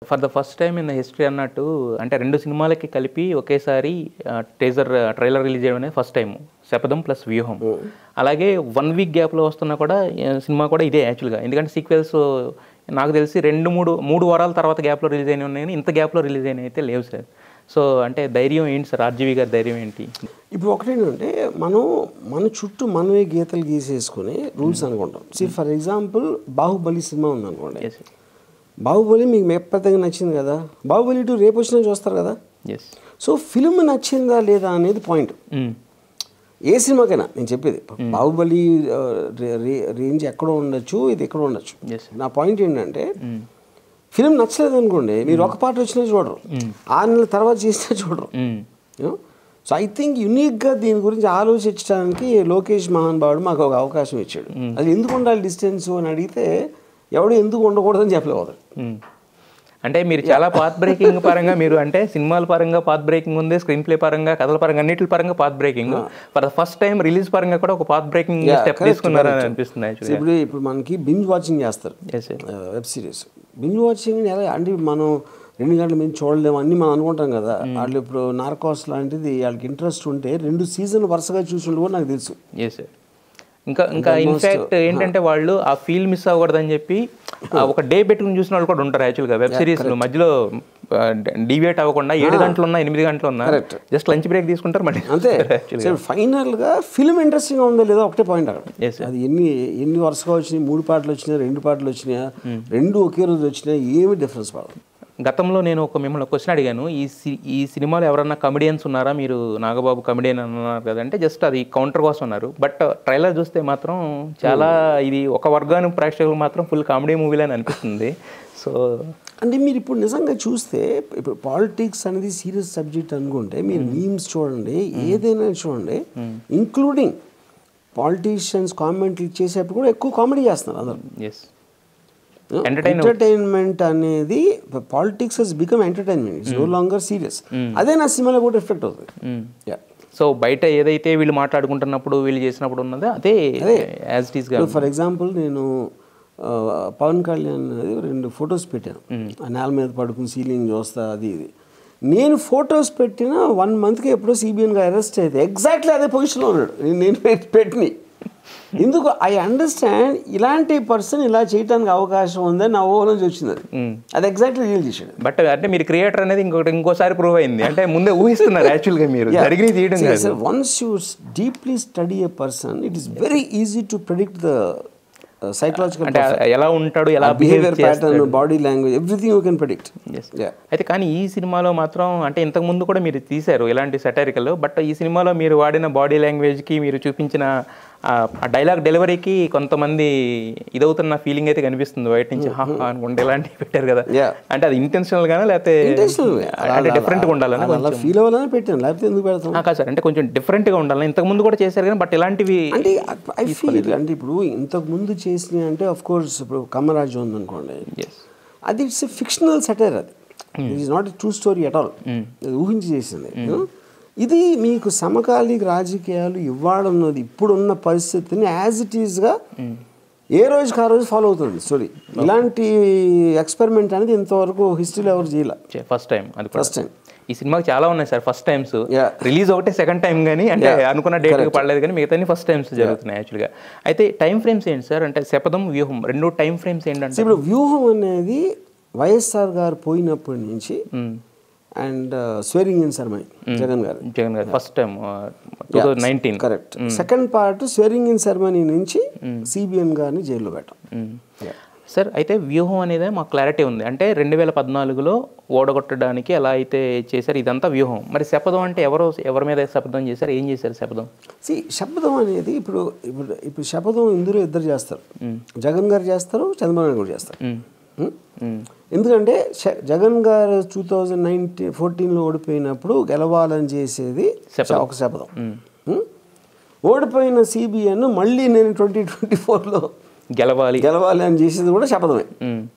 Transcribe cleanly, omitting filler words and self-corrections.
For the first time in the history అన్నట్టు అంటే 2 సినిమాలకి కలిపి ఒకేసారి ట్రైలర్ రిలీజ్ చేయడం అనేది ఫస్ట్ టైం. శపథం ప్లస్ వ్యూహం. అలాగే 1 వీక్ గ్యాప్లో వస్తున్నా కూడా సినిమా కూడా ఇదే యాక్చువల్గా. ఎందుకంటే సీక్వెల్స్ నాకు తెలిసి 3 వారాల తర్వాత గ్యాప్లో రిలీజ్ అయినవి ఉన్నాయి, ఇంత గ్యాప్లో రిలీజ్ అయినవి అయితే లేవు సార్. సో అంటే ధైర్యం ఏంటి సార్, ఆర్జీవి గారి ధైర్యం ఏంటి? ఇప్పుడు ఒకటేంటంటే మన చుట్టూ మనమే గీతలు గీసేసుకుని రూల్స్ అనుకుంటాం. ఫర్ ఎగ్జాంపుల్ బాహుబలి సినిమా ఉందనుకోండి. బాహుబలి మీకు ఎప్పటికీ నచ్చింది కదా, బాహుబలి 2 రేపు వచ్చినా చూస్తారు కదా. సో ఫిల్మ్ నచ్చిందా లేదా అనేది పాయింట్. ఏ సినిమాకైనా నేను చెప్పేది, బాహుబలి రేంజ్ ఎక్కడో ఉండొచ్చు, ఇది ఎక్కడో ఉండొచ్చు. నా పాయింట్ ఏంటంటే ఫిలిం నచ్చలేదు అనుకోండి, మీరు ఒక పార్ట్ వచ్చినా చూడరు, 6 నెలల తర్వాత చేసినా చూడరు. సో ఐ థింక్ యూనిక్గా దీని గురించి ఆలోచించడానికి లోకేష్ మహానుభావుడు మాకు ఒక అవకాశం ఇచ్చాడు. అది ఎందుకు ఉండాలి డిస్టెన్స్ అని అడిగితే ఎవడు ఎందుకు ఉండకూడదని చెప్పలేవు. అంటే మీరు చాలా పాత్ బ్రేకింగ్ పరంగా మీరు అంటే సినిమాల పరంగా పాత్ బ్రేకింగ్ ఉంది, స్క్రీన్ ప్లే పరంగా, కథల పరంగా, అన్నిటి పరంగా path breaking. For the first time release పరంగా కూడా ఒక పాత్ బ్రేకింగ్ స్టెప్ తీసుకున్నారని అనిపిస్తుంది. ఇప్పుడు మనకి బింజ్ వాచింగ్ చేస్తారు వెబ్ సిరీస్. బింజ్ వాచింగ్ ఎలా అంటే మనం 2 గంటల మీద చూడలేము అన్నీ మనం అనుకుంటాం కదా. వాళ్ళు ఇప్పుడు నార్కోస్ లాంటిది వాళ్ళకి ఇంట్రెస్ట్ ఉంటే 2 సీజన్లు వరుసగా చూసి కూడా నాకు తెలుసు. ఇంకా ఇన్ఫాక్ట్ ఏంటంటే వాళ్ళు ఆ ఫీల్ మిస్ అవ్వకూడదని చెప్పి ఒక డే పెట్టుకుని చూసిన వాళ్ళు కూడా ఉంటారు యాక్చువల్గా. వెబ్ సిరీస్లో మధ్యలో డివియేట్ అవ్వకుండా 7 గంటలు ఉన్నా 8 గంటలు ఉన్నా జస్ట్ లంచ్ బ్రేక్ తీసుకుంటారు మళ్ళీ అంతే. ఫైనల్గా ఫిల్మ్ ఇంట్రెస్టింగ్గా ఉందా లేదా ఒకటే పాయింట్ అక్కడ. అది ఎన్ని వరుసగా వచ్చినాయి, 3 పాటలు వచ్చినాయి, 2 పాటలు వచ్చినాయా, 2 ఒకే రోజు వచ్చినాయి, ఏమి డిఫరెన్స్ పడదు. గతంలో నేను మిమ్మల్ని క్వశ్చన్ అడిగాను, ఈ సినిమాలో ఎవరన్నా కమెడియన్స్ ఉన్నారా, మీరు నాగబాబు కమెడియన్ అన్నారు కదంటే జస్ట్ అది కౌంటర్ కోసం అన్నారు. బట్ ట్రైలర్ చూస్తే మాత్రం చాలా ఇది ఒక వర్గానికి ప్రేక్షకులు మాత్రం ఫుల్ కామెడీ మూవీలని అనిపిస్తుంది. సో అంటే మీరు ఇప్పుడు నిజంగా చూస్తే ఇప్పుడు పాలిటిక్స్ అనేది సీరియస్ సబ్జెక్ట్ అనుకుంటే మీరు మీమ్స్ చూడండి, ఏదైనా చూడండి, ఇంక్లూడింగ్ పాలిటీషియన్స్ కామెంట్లు చేసేప్పుడు కూడా ఎక్కువ కామెడీ చేస్తున్నారు అందరూ. ఎంటర్టైన్మెంట్ అనేది politics has become entertainment, it's no longer serious. అదే నా సినిమాలో కూడా రిఫ్లెక్ట్ అవుతుంది. సో బయట ఏదైతే వీళ్ళు మాట్లాడుకుంటున్నప్పుడు వీళ్ళు చేసినప్పుడు ఉన్నదో అదే యాజ్ ఇట్ ఈస్ గా. ఫర్ ఎగ్జాంపుల్ నేను పవన్ కళ్యాణ్ 2 ఫొటోస్ పెట్టాను, ఆ నేల మీద పడుకుని సీలింగ్ చూస్తా అది ఇది. నేను ఫొటోస్ పెట్టిన 1 మంత్కి ఎప్పుడో సిబిఎన్గా అరెస్ట్ అయితే ఎగ్జాక్ట్లీ అదే పొజిషన్లో ఉన్నాడు నేను పెట్టిని. ఎందుకు ఐ అండర్స్టాండ్ ఇలాంటి పర్సన్ ఇలా చేయడానికి అవకాశం ఉందని నా ఓవర్ నుంచి వచ్చింది. అది ఎగ్జాక్ట్లీ రియల్ చేశాడు. బట్ అంటే మీరు క్రియేటర్ అనేది ఇంకోసారి ప్రూవ్ అయింది. అంటే ముందే ఊహిస్తున్నారు యాక్చువల్గా మీరు జరిగిన చేయడం. Once you deeply study a person it is very easy to predict the psychological, అంటే ఎలా ఉంటాడు, ఎలా behaviour pattern, body language, everything you can predict. అయితే కానీ ఈ సినిమాలో మాత్రం అంటే ఇంతకు ముందు కూడా మీరు తీశారు ఇలాంటి సెటైరికల్, బట్ ఈ సినిమాలో మీరు వాడిన బాడీ లాంగ్వేజ్కి మీరు చూపించిన ఆ డైలాగ్ డెలివరీకి కొంతమంది ఇదవుతున్న ఫీలింగ్ అయితే కనిపిస్తుంది బయట నుంచి. అనుకుంటే ఇలాంటివి పెట్టారు కదా, అంటే అది ఇంటెన్షనల్ గానే లేకపోతే అంటే డిఫరెంట్గా ఉండాలని ఫీల్ అవ్వాలని పెట్టాను, లేకపోతే ఎందుకు పెడతాం కాదు సార్. అంటే కొంచెం డిఫరెంట్గా ఉండాలని ఇంతకు ముందు కూడా చేశారు కానీ బట్ ఇలాంటివి అంటే ఐ ఫీల్ అంటే ఇప్పుడు ఇంతకు ముందు చేసినవి అంటే ఆఫ్ కోర్స్ ఇప్పుడు కమరాజ్యం ఉందనుకోండి, అది ఇట్స్ ఎ ఫిక్షనల్ సెటైర్, అది it is not a true story at all, అది ఊహించి చేసింది. ఇది మీకు సమకాలీన రాజకీయాలు ఇవ్వాలన్నది ఇప్పుడున్న పరిస్థితిని యాజ్ ఇట్ ఈస్గా ఏ రోజుకి ఆ రోజు ఫాలో అవుతుంది స్టోరీ. ఇలాంటి ఎక్స్పెరిమెంట్ అనేది ఇంతవరకు హిస్టరీలో ఎవరు చేయలే, ఫస్ట్ టైం. అది ఫస్ట్ టైం. ఈ సినిమాకి చాలా ఉన్నాయి సార్ ఫస్ట్ టైమ్స్. రిలీజ్ ఒకటే సెకండ్ టైం కానీ అంటే అనుకున్న డేట్కి పడలేదు కానీ మిగతా ఫస్ట్ టైమ్స్ జరుగుతున్నాయి యాక్చువల్గా. అయితే టైం ఫ్రేమ్స్ ఏంటి సార్, అంటే శపథం వ్యూహం 2 టైం ఫ్రేమ్స్ ఏంటంటే? ఇప్పుడు వ్యూహం అనేది వైఎస్ఆర్ గారు పోయినప్పటి నుంచి and swearing in ceremony Jagan గారు first time 2019 correct. Second part swearing in ceremony నుంచి సిబిఎన్ గారిని జైల్లో పెట్టాం సార్. అయితే వ్యూహం అనేది మాకు క్లారిటీ ఉంది, అంటే 2014లో ఓడగొట్టడానికి ఎలా అయితే చేశారు ఇదంతా వ్యూహం. మరి శపథం అంటే ఎవరి మీద శపథం చేశారు, ఏం చేశారు శపథం? శపథం అనేది ఇప్పుడు శపథం ఇందులో ఇద్దరు చేస్తారు, జగన్ గారు చేస్తారు, చంద్రబాబు నాయుడు కూడా చేస్తారు. ఎందుకంటే జగన్ గారు 2014లో ఓడిపోయినప్పుడు గెలవాలని చేసేది ఒక శపథం. ఓడిపోయిన సిబిఎన్ మళ్ళీ నేను 2024లో గెలవాలి అని చేసేది కూడా శపథమే.